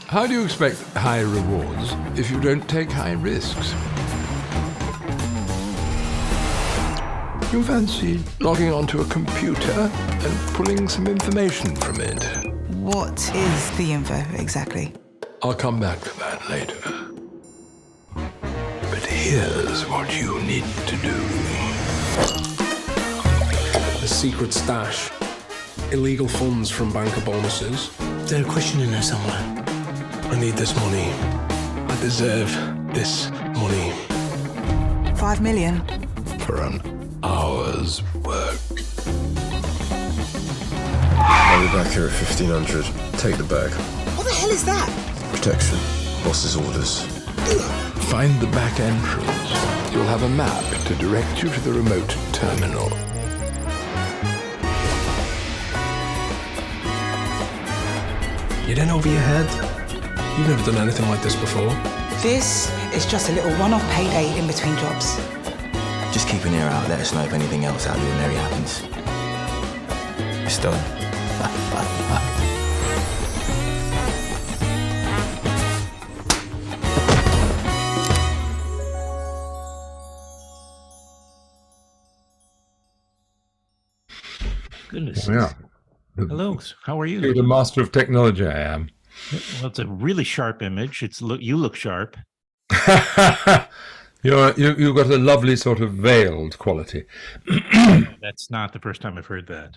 How do you expect high rewards if you don't take high risks? You fancy logging onto a computer and pulling some information from it? What is the info exactly? I'll come back to that later. But here's what you need to do. A secret stash. Illegal funds from banker bonuses. They're questioning her somewhere. I need this money. I deserve this money. 5 million? For an hour's work. I'll be back here at 1500. Take the bag. What the hell is that? Protection. Boss's orders. Find the back entrance. You'll have a map to direct you to the remote terminal. You in over your head? You've never done anything like this before. This is just a little one-off payday in between jobs. Just keep an ear out. Let us know if anything else out of the ordinary happens. It's done. Goodness. Yeah. Hello. How are you? You're the master of technology, I am. Well, it's a really sharp image. You look sharp. You've got a lovely sort of veiled quality. That's not the first time I've heard that.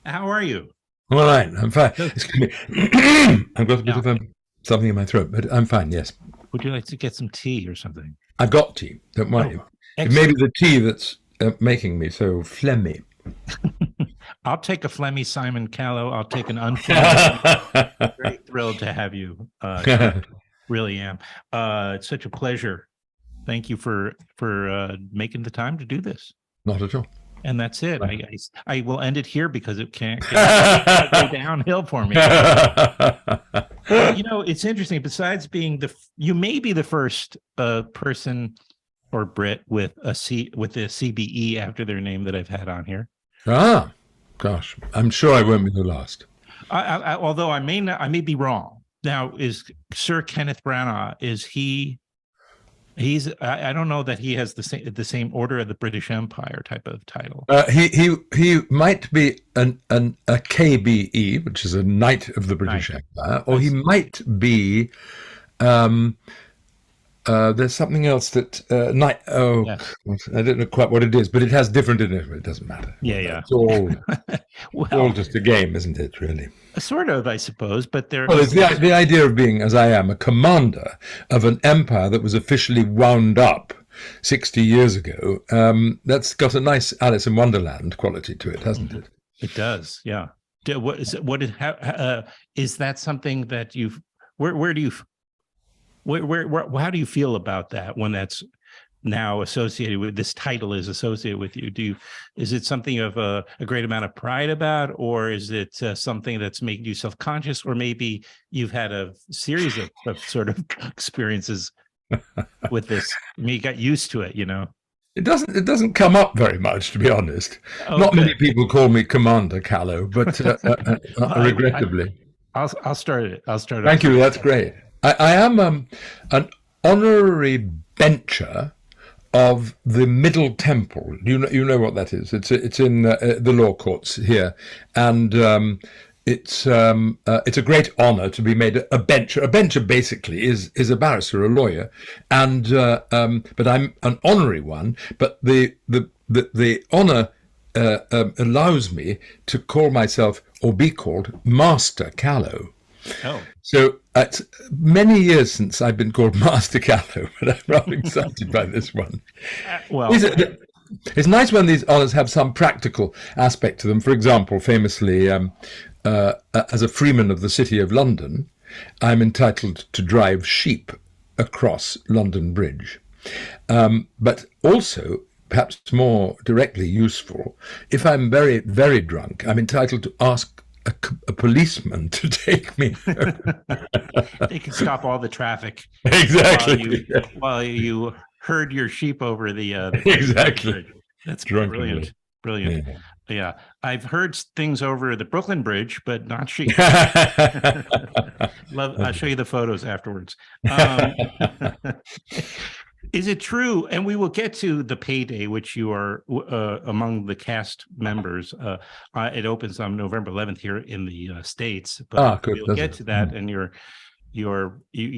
How are you? All right, I'm fine. Excuse me. I've got a bit of something in my throat, but I'm fine, yes. Would you like to get some tea or something? I've got tea, don't worry. It may be the tea that's making me so phlegmy. I'll take a phlegmy Simon Callow. I'll take an unphlegmy. I'm very thrilled to have you. Really am. It's such a pleasure. Thank you for making the time to do this. Not at all. And that's it. I will end it here because it can't go downhill for me. It's interesting. Besides being you may be the first person or Brit with a CBE after their name that I've had on here. Ah, gosh, I'm sure I won't be the last. Although I may be wrong. Now, is Sir Kenneth Branagh? Is he? I don't know that he has the same Order of the British Empire type of title. He might be a KBE, which is a Knight of the British Empire, or he might be. There's something else that Knight. Oh, yes. I don't know quite what it is, but it has different in it. It doesn't matter. Yeah. It's all all just a game, isn't it? Really. Sort of, I suppose. But Well, it's the idea of being, as I am, a commander of an empire that was officially wound up 60 years ago. That's got a nice Alice in Wonderland quality to it, hasn't it? It does. Yeah. Is that something that you've? How do you feel about that when that's now associated with this title is associated with you? Is it something of a great amount of pride about, or is it something that's making you self-conscious, or maybe you've had a series of sort of experiences with this? I mean, you got used to it, It doesn't come up very much, to be honest. Okay. Not many people call me Commander Callow, but regrettably. I'll start it. Thank you. That's great. I am an honorary bencher of the Middle Temple. You know what that is? It's in the law courts here, and it's a great honor to be made a bencher. A bencher basically is a barrister, a lawyer, and but I'm an honorary one. But the honor allows me to call myself or be called Master Callow. Oh. So it's many years since I've been called Master Callow, but I'm rather excited by this one. Well, it's nice when these honours have some practical aspect to them. For example, famously, as a freeman of the City of London, I'm entitled to drive sheep across London Bridge. But also, perhaps more directly useful, if I'm very, very drunk, I'm entitled to ask a policeman to take me home. They can stop all the traffic Exactly. while you herd your sheep over the Exactly. bridge. That's Drunkenly. Brilliant. Yeah. I've heard things over the Brooklyn Bridge, but not sheep. I'll show you the photos afterwards. Is it true? And we will get to the payday, which you are among the cast members. It opens on November 11th here in the States. But good. We'll get to that, and you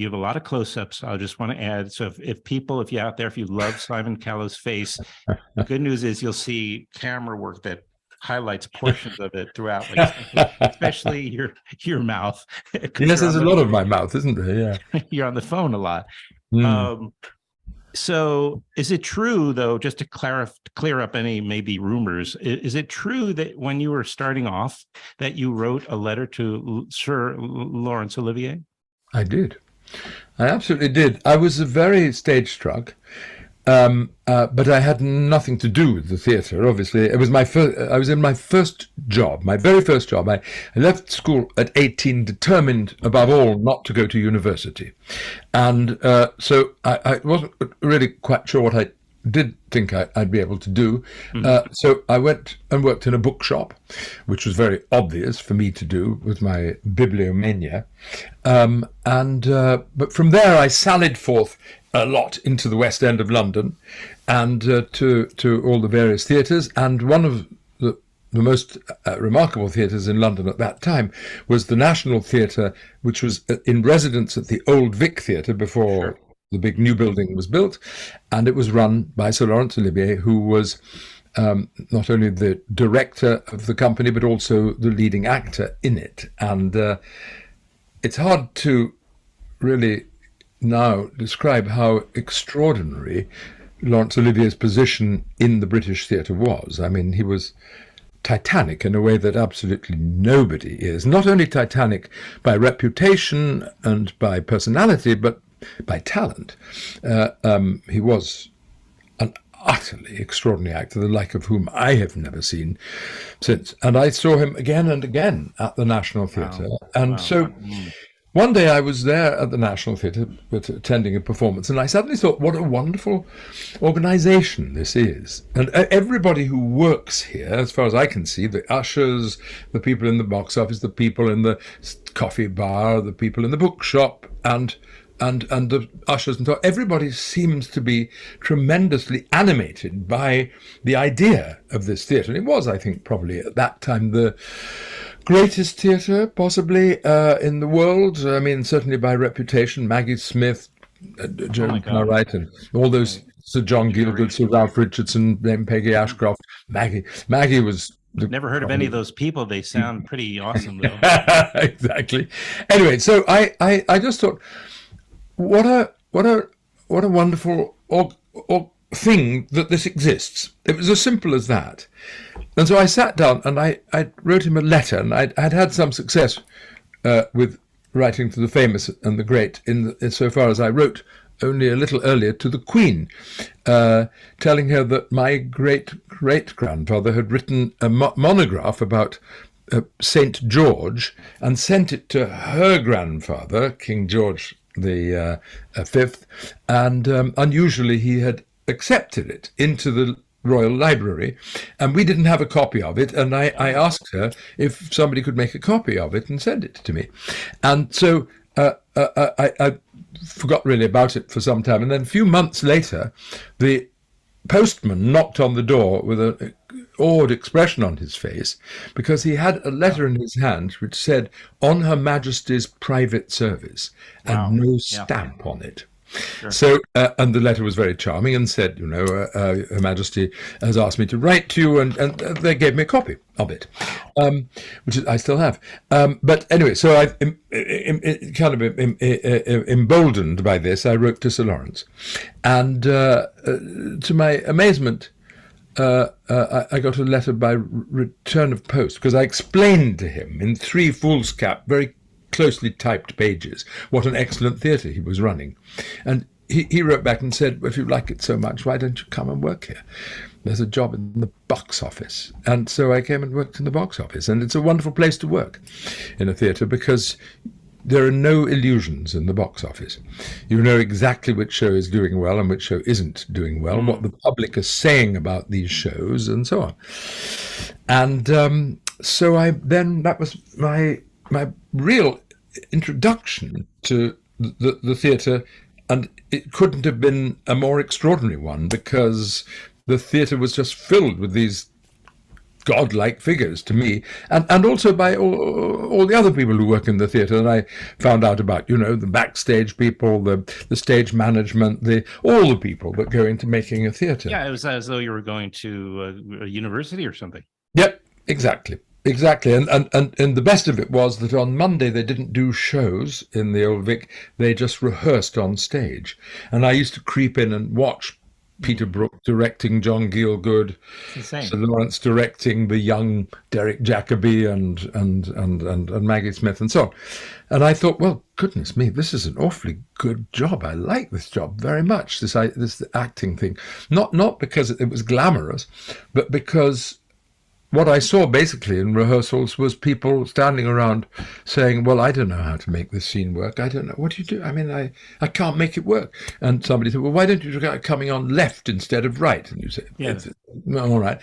have a lot of close-ups. I just want to add. So if you're out there, if you love Simon Callow's face, the good news is you'll see camera work that highlights portions of it throughout, especially your mouth. Yes, there's a lot of my mouth, isn't there? Yeah. You're on the phone a lot. So is it true, though, just to clear up any maybe rumors, is it true that when you were starting off that you wrote a letter to Sir Laurence Olivier? I did. I absolutely did. I was very stage struck, but I had nothing to do with the theatre. Obviously, it was I was in my first job, my very first job. I left school at 18, determined above all not to go to university, and so I wasn't really quite sure what I did think I'd be able to do. So I went and worked in a bookshop, which was very obvious for me to do with my bibliomania. But from there I sallied forth a lot into the West End of London and to all the various theatres. And one of the most remarkable theatres in London at that time was the National Theatre, which was in residence at the Old Vic Theatre before the big new building was built, and it was run by Sir Laurence Olivier, who was not only the director of the company, but also the leading actor in it. And it's hard to really now describe how extraordinary Laurence Olivier's position in the British theatre was. I mean, he was titanic in a way that absolutely nobody is. Not only titanic by reputation and by personality, but by talent. He was an utterly extraordinary actor, the like of whom I have never seen since. And I saw him again and again at the National Theatre. So one day I was there at the National Theatre attending a performance, and I suddenly thought, what a wonderful organisation this is. And everybody who works here, as far as I can see, the ushers, the people in the box office, the people in the coffee bar, the people in the bookshop, and the ushers and so on, everybody seems to be tremendously animated by the idea of this theatre. And it was, I think, probably at that time the greatest theatre possibly in the world. I mean, certainly by reputation, Maggie Smith, Joan Cartwright, and all those, Sir John Gielgud, Sir Ralph Richardson, Peggy Ashcroft. Maggie was... Never heard of any of those people. They sound pretty awesome, though. Exactly. Anyway, so I just thought, what a wonderful thing that this exists. It was as simple as that. And so I sat down and I wrote him a letter, and I'd had some success with writing to the famous and the great insofar as I wrote only a little earlier to the Queen, telling her that my great-great-grandfather had written a monograph about St. George and sent it to her grandfather, King George the Fifth, and unusually he had accepted it into the Royal Library, and we didn't have a copy of it, and I asked her if somebody could make a copy of it and send it to me. And so I forgot really about it for some time, and then a few months later the postman knocked on the door with an awed expression on his face, because he had a letter in his hand which said, "On Her Majesty's private service," and no stamp on it. Sure. So, and the letter was very charming and said, Her Majesty has asked me to write to you, and they gave me a copy of it, which I still have. But anyway, so I kind of emboldened by this, I wrote to Sir Laurence, and to my amazement, I got a letter by return of post, because I explained to him in 3 foolscap, very closely typed pages, what an excellent theatre he was running. And he wrote back and said, well, if you like it so much, why don't you come and work here? There's a job in the box office. And so I came and worked in the box office. And it's a wonderful place to work in a theatre because there are no illusions in the box office. You know exactly which show is doing well and which show isn't doing well, what the public are saying about these shows, and so on. And so that was my real introduction to the theatre, and it couldn't have been a more extraordinary one because the theatre was just filled with these godlike figures to me, and also by all the other people who work in the theatre that I found out about, the backstage people, the stage management, all the people that go into making a theatre. Yeah, it was as though you were going to a university or something. Yep, exactly. And the best of it was that on Monday they didn't do shows in the Old Vic, they just rehearsed on stage. And I used to creep in and watch Peter Brook directing John Gielgud, Sir Lawrence directing the young Derek Jacobi and Maggie Smith and so on. And I thought, well, goodness me, this is an awfully good job. I like this job very much, this acting thing. Not because it was glamorous, but because what I saw basically in rehearsals was people standing around saying, well, I don't know how to make this scene work. I don't know. What do you do? I mean, I can't make it work. And somebody said, well, why don't you try coming on left instead of right? And you say, yes. All right.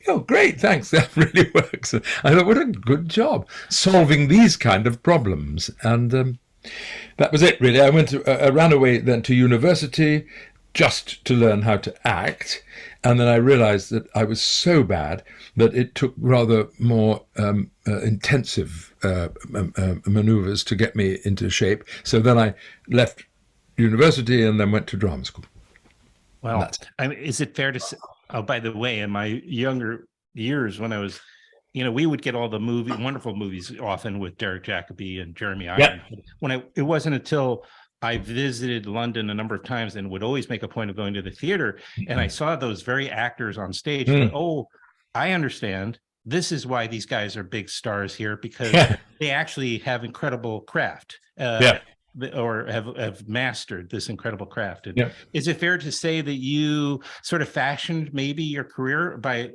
Oh, great. Thanks. That really works. I thought, what a good job solving these kind of problems. And that was it, really. I ran away then to university just to learn how to act. And then I realized that I was so bad that it took rather more intensive maneuvers to get me into shape. So then I left university and then went to drama school. Well, is it fair to say, oh, by the way, in my younger years when I was, we would get all the wonderful movies often with Derek Jacobi and Jeremy Irons. Yeah. It wasn't until I visited London a number of times and would always make a point of going to the theater. And I saw those very actors on stage. But, I understand. This is why these guys are big stars here, because they actually have incredible craft or have mastered this incredible craft. And is it fair to say that you sort of fashioned maybe your career by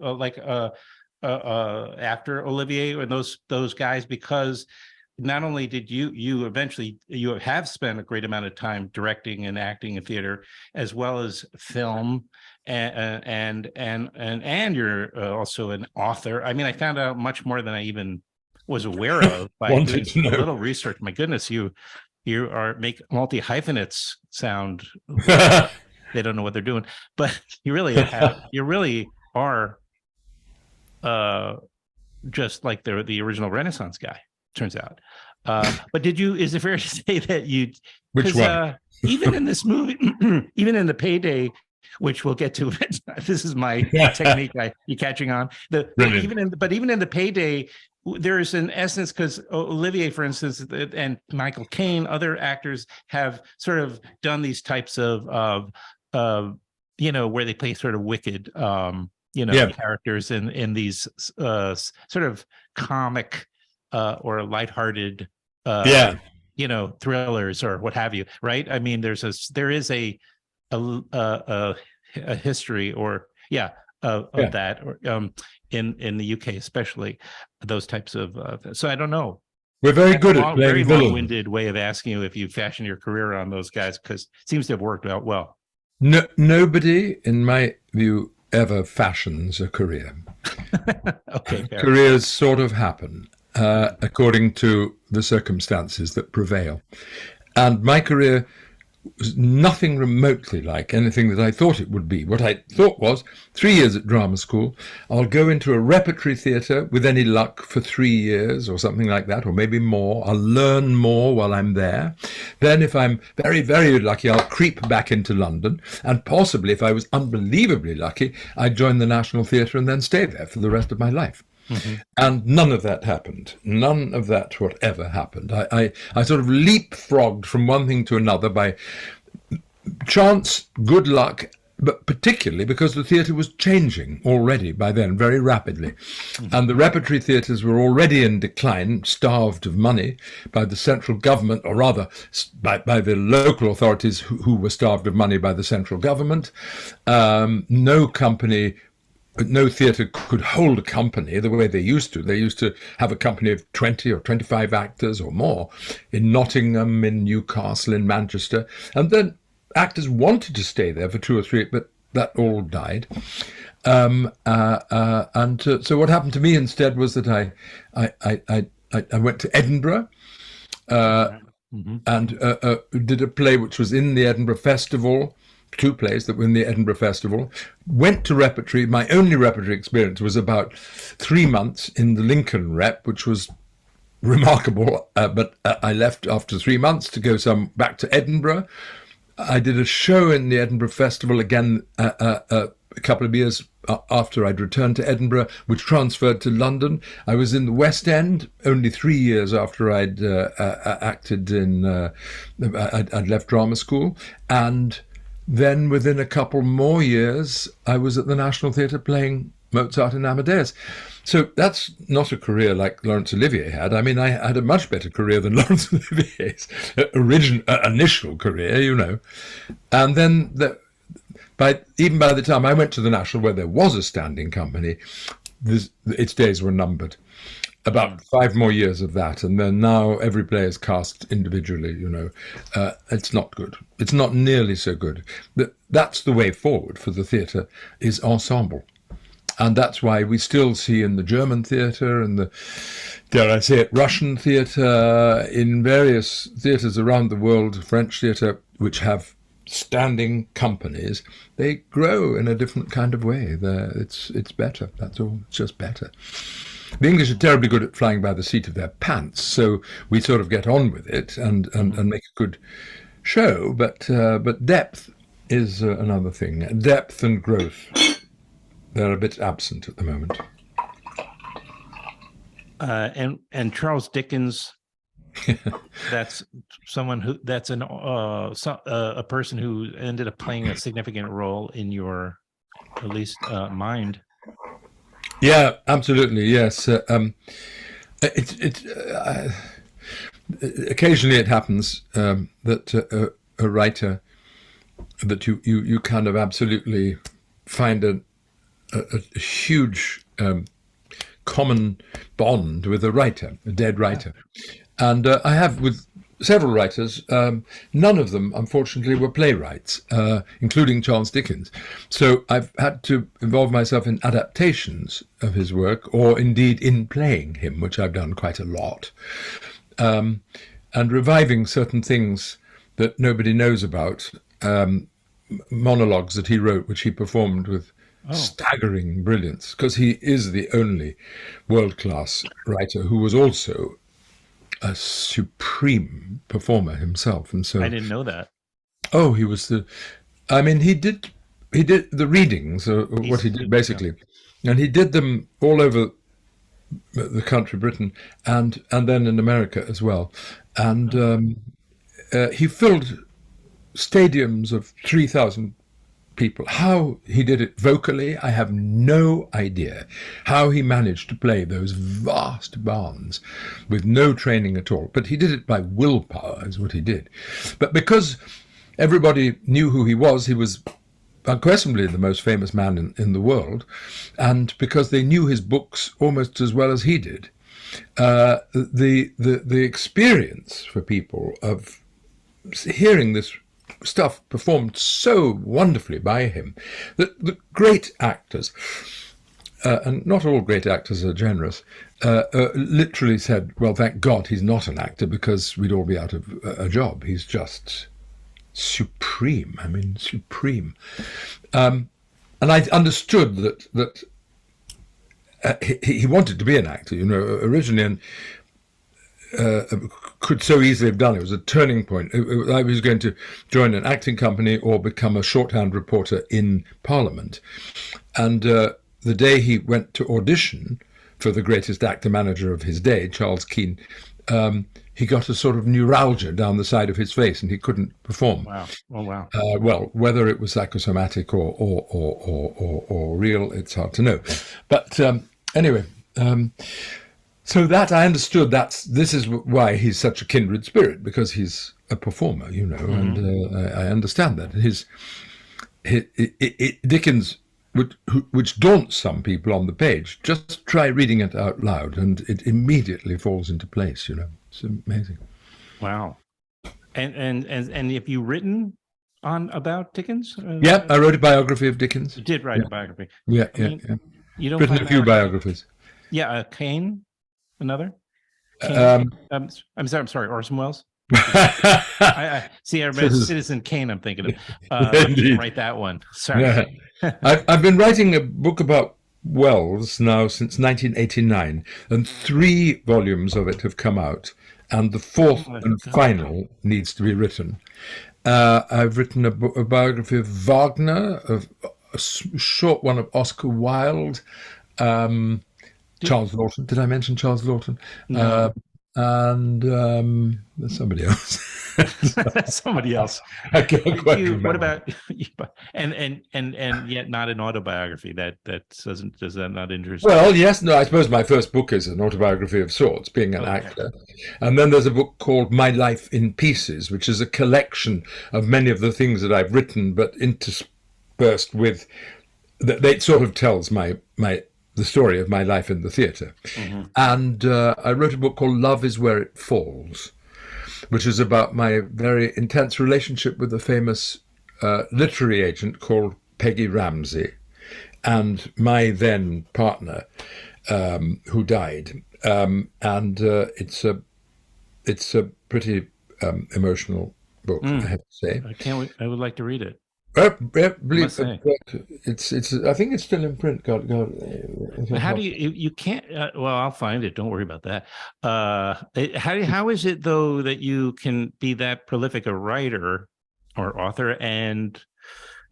after Olivier and those guys, because not only did you eventually have spent a great amount of time directing and acting in theater, as well as film, and you're also an author. I mean, I found out much more than I even was aware of by doing a little research. My goodness, you make multi-hyphenates sound they don't know what they're doing, but you really are just like the original Renaissance guy. Turns out. But is it fair to say that you, which one? Even in this movie, even in the Payday, which we'll get to, this is my technique, you catching on? Even in the Payday, there's an essence, because Olivier, for instance, and Michael Caine, other actors have sort of done these types of where they play sort of wicked, characters in these sort of comic or lighthearted, thrillers or what have you, right? I mean, there is a history of that, or in the UK especially, those types of. So I don't know. We're very good at playing very villains. long-winded way of asking you if you fashioned your career on those guys, because it seems to have worked out well. No, nobody, in my view, ever fashions a career. Okay, fair. Careers sort of happen according to the circumstances that prevail. And my career was nothing remotely like anything that I thought it would be. What I thought was 3 years at drama school, I'll go into a repertory theatre with any luck for 3 years or something like that, or maybe more. I'll learn more while I'm there. Then if I'm very, very lucky, I'll creep back into London. And possibly, if I was unbelievably lucky, I'd join the National Theatre and then stay there for the rest of my life. Mm-hmm. And none of that happened. None of that whatever happened. I sort of leapfrogged from one thing to another by chance, good luck, but particularly because the theatre was changing already by then very rapidly. And the repertory theatres were already in decline, starved of money by the central government, or rather by the local authorities who were starved of money by the central government. No theatre could hold a company the way they used to. They used to have a company of 20 or 25 actors or more in Nottingham, in Newcastle, in Manchester. And then actors wanted to stay there for 2 or 3, but that all died. So what happened to me instead was that I went to Edinburgh and did a play which was in the Edinburgh Festival, 2 plays that were in the Edinburgh Festival, went to repertory. My only repertory experience was about 3 months in the Lincoln Rep, which was remarkable, but I left after 3 months to go back to Edinburgh. I did a show in the Edinburgh Festival again a couple of years after I'd returned to Edinburgh, which transferred to London. I was in the West End only 3 years after I'd acted in, I'd left drama school. And then within a couple more years, I was at the National Theatre playing Mozart and Amadeus. So that's not a career like Laurence Olivier had. I mean, I had a much better career than Laurence Olivier's initial career, you know. And then even by the time I went to the National, where there was a standing company, its days were numbered. About 5 more years of that, and then now every play is cast individually, you know. It's not good. It's not nearly so good. That's the way forward for the theatre, is ensemble. And that's why we still see in the German theatre and the, dare I say it, Russian theatre, in various theatres around the world, French theatre, which have standing companies, they grow in a different kind of way. It's better. That's all. It's just better. The English are terribly good at flying by the seat of their pants, so we sort of get on with it and make a good show. But depth is another thing. Depth and growth, they're a bit absent at the moment. And Charles Dickens, that's someone that's a person who ended up playing a significant role in your, at least, mind. Yeah, absolutely. Yes. Occasionally it happens that a writer, that you kind of absolutely find a huge common bond with a writer, a dead writer. And I have with several writers, none of them, unfortunately, were playwrights, including Charles Dickens. So I've had to involve myself in adaptations of his work, or indeed in playing him, which I've done quite a lot, and reviving certain things that nobody knows about, monologues that he wrote, which he performed with staggering brilliance, because he is the only world-class writer who was also a supreme performer himself. And so I didn't know that. Oh, he was he did the readings, what he did basically, and he did them all over the country, Britain, and then in America as well. And he filled stadiums of 3,000 people. How he did it vocally, I have no idea. How he managed to play those vast barns with no training at all. But he did it by willpower, is what he did. But because everybody knew who he was unquestionably the most famous man in the world, and because they knew his books almost as well as he did, the experience for people of hearing this stuff performed so wonderfully by him that the great actors, and not all great actors are generous, literally said, well, thank God he's not an actor, because we'd all be out of a job. He's just supreme. I mean, supreme. And I understood that he wanted to be an actor, originally, and could so easily have done it. It was a turning point. I was going to join an acting company or become a shorthand reporter in Parliament. And the day he went to audition for the greatest actor-manager of his day, Charles Keane, he got a sort of neuralgia down the side of his face, and he couldn't perform. Wow. Oh, wow. Well, whether it was psychosomatic or real, it's hard to know. But anyway, so that I understood. This is why he's such a kindred spirit, because he's a performer, you know, and I understand that. Dickens, which daunts some people on the page, just try reading it out loud, and it immediately falls into place. You know, it's amazing. Wow. And have you written about Dickens? Yeah, I wrote a biography of Dickens. You did write a biography. Yeah, You don't written find a few that- biographies. Yeah, Kane, another. Kane, I'm sorry, Orson Welles. I see. I read Citizen Kane. I'm thinking of. Indeed. Write that one. Sorry. Yeah. I've been writing a book about Wells now since 1989, and 3 volumes of it have come out, and the 4th and final needs to be written. I've written a biography of Wagner, of a short one of Oscar Wilde, Charles Laughton. Did I mention Charles Laughton? No. And there's somebody else. Somebody else. I can't quite remember. What about and yet not an autobiography? Does that not interest you? Well, yes, no. I suppose my first book is an autobiography of sorts, being an actor, and then there's a book called My Life in Pieces, which is a collection of many of the things that I've written, but interspersed with. It sort of tells the story of my life in the theatre. And I wrote a book called Love is Where It Falls, which is about my very intense relationship with a famous literary agent called Peggy Ramsey, and my then partner, who died. And it's a pretty emotional book, I have to say. I would like to read it. Believe it's. I think it's still in print. God. How do you can't? Well, I'll find it. Don't worry about that. How is it though that you can be that prolific a writer or author and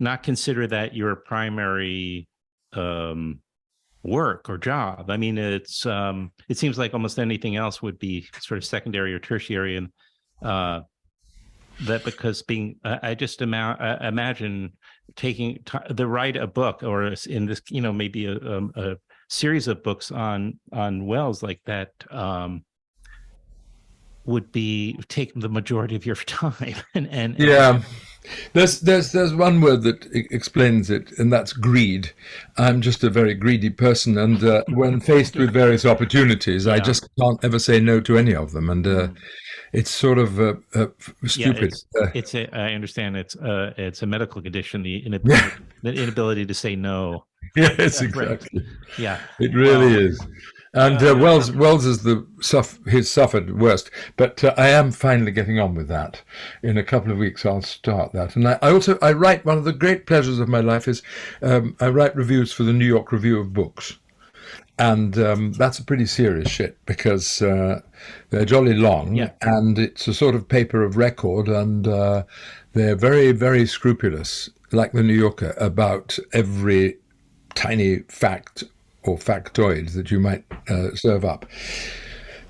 not consider that your primary work or job? I mean, it seems like almost anything else would be sort of secondary or tertiary, and that because being I just imagine taking to write a book, or in this, you know, maybe a series of books on Wells like that would take the majority of your time. and yeah, there's one word that explains it, and that's greed. I'm just a very greedy person, and when faced with various opportunities, I just can't ever say no to any of them, and it's sort of stupid. Yeah, I understand. It's a medical condition, the inability to say no. Yes, exactly. Right. Yeah, it really is. And Wells has suffered worst, but I am finally getting on with that. In a couple of weeks, I'll start that. And I write. One of the great pleasures of my life is I write reviews for the New York Review of Books. And that's a pretty serious shit, because they're jolly long, and it's a sort of paper of record, and they're very, very scrupulous, like the New Yorker, about every tiny fact or factoid that you might serve up.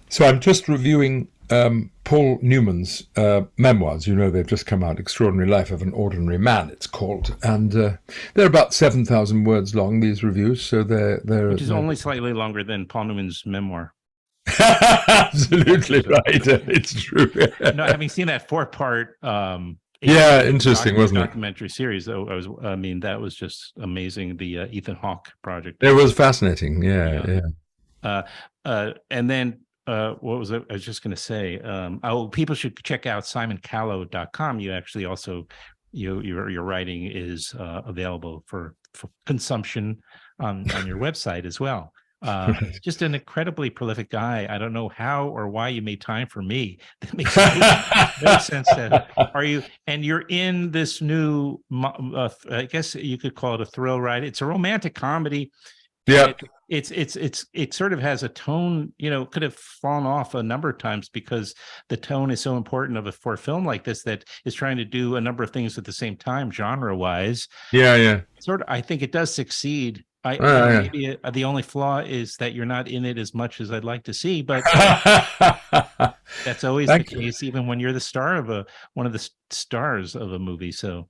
So I'm just reviewing Paul Newman's memoirs. You know, they've just come out, Extraordinary Life of an Ordinary Man, it's called. And they're about 7,000 words long, these reviews. So they're which is only slightly longer than Paul Newman's memoir. Absolutely right. It's true. No, having seen that 4-part interesting, wasn't it? Documentary series, though, that was just amazing. The Ethan Hawke project. It was fascinating. Yeah. And then what was it? I was just going to say, people should check out SimonCallow.com. You actually also, your writing is available for consumption on your website as well. Just an incredibly prolific guy. I don't know how or why you made time for me. That makes no sense. You're in this new, I guess you could call it a thrill ride. It's a romantic comedy. Yeah. It sort of has a tone, could have fallen off a number of times because the tone is so important for a film like this that is trying to do a number of things at the same time, genre wise. Yeah. I think it does succeed Maybe the only flaw is that you're not in it as much as I'd like to see, but that's always the case, even when you're the star of one of the stars of a movie. So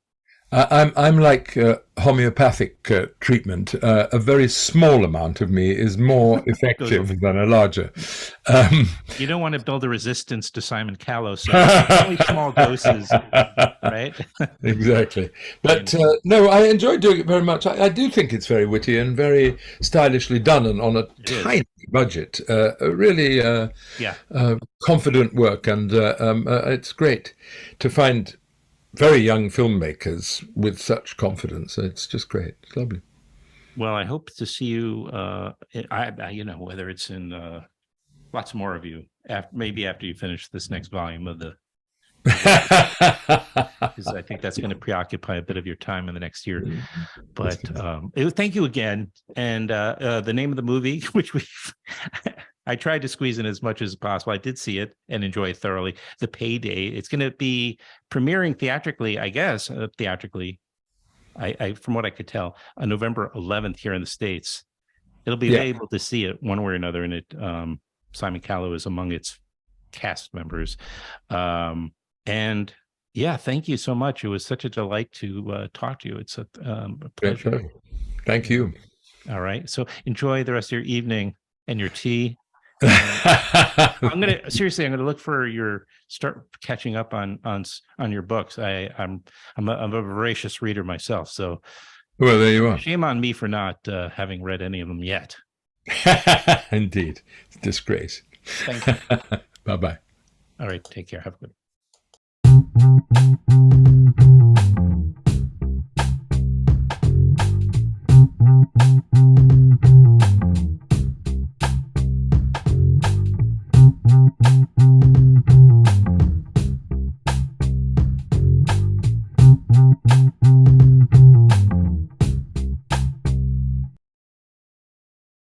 I'm like homeopathic treatment. A very small amount of me is more effective than a larger. You don't want to build a resistance to Simon Callow, so only small doses, right? Exactly. But no, I enjoy doing it very much. I do think it's very witty and very stylishly done, and on a tiny budget. Really confident work, and it's great to find very young filmmakers with such confidence. It's just great. It's lovely. Well, I hope to see you. Whether it's in lots more of you, maybe after you finish this next volume of the. Because I think that's going to preoccupy a bit of your time in the next year. But thank you again. And the name of the movie, which I tried to squeeze in as much as possible. I did see it and enjoy it thoroughly. The Payday. It's going to be premiering theatrically, I guess. I from what I could tell, on November 11th here in the States. It'll be able to see it one way or another. And Simon Callow is among its cast members. And thank you so much. It was such a delight to talk to you. It's a pleasure. Thank you. All right. So enjoy the rest of your evening and your tea. I'm gonna look for start catching up on your books. I'm a voracious reader myself. So well, there you are. Shame on me for not having read any of them yet. Indeed. It's a disgrace. Thank you. Bye-bye. All right. Take care. Have a good one.